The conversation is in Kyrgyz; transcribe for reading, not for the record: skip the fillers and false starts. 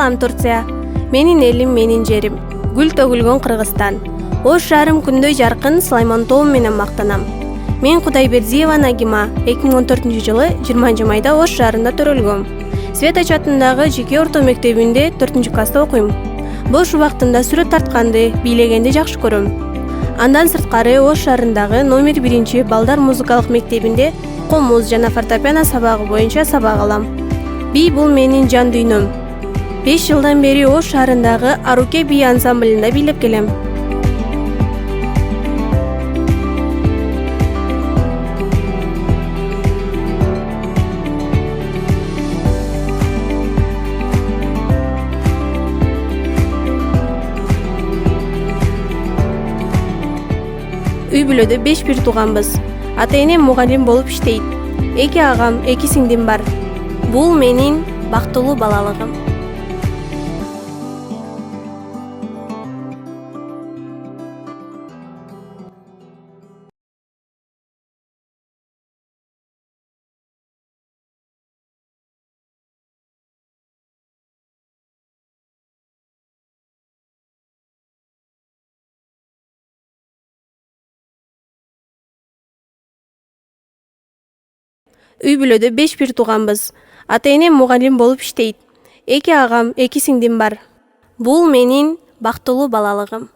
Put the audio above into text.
Салам Турция. Менин элим, менин жерим. Гүл төгүлгөн Кыргызстан. Ош шаарым күндөй жаркын Сулайман тоом менен мактанам. Мен Кудайбердиева Нагима 2014-жылы 20 майда Ош шаарында төрөлгөм. Светоч атындагы жеке орто мектебинде 4-класста окуйм. Бош убактында сүрөт тартканды, бийлегенди жакшы көрөм. Андан сырткары Ош шаарындагы номер 1 балдар музыкалык мектебинде комуз жана фортепиано сабагы боюнча сабак алам. Би бул менин жан дүйнөм. 5 жылдан бери Ош шаарындагы Аруке би ансамблинде бийлеп келем. Үй бүлөдө 5 бир тууганбыз. Ата-энем мугалим болуп иштейт. 2 агам, 2 сиңдим бар. Бул менин бактылуу балалыгым. Үй бүлөдө 5 бир тууганбыз. Ата-энем мугалим болуп иштейт. 2 агам, 2 сиңдим бар. Бул менин бактылуу балалыгым.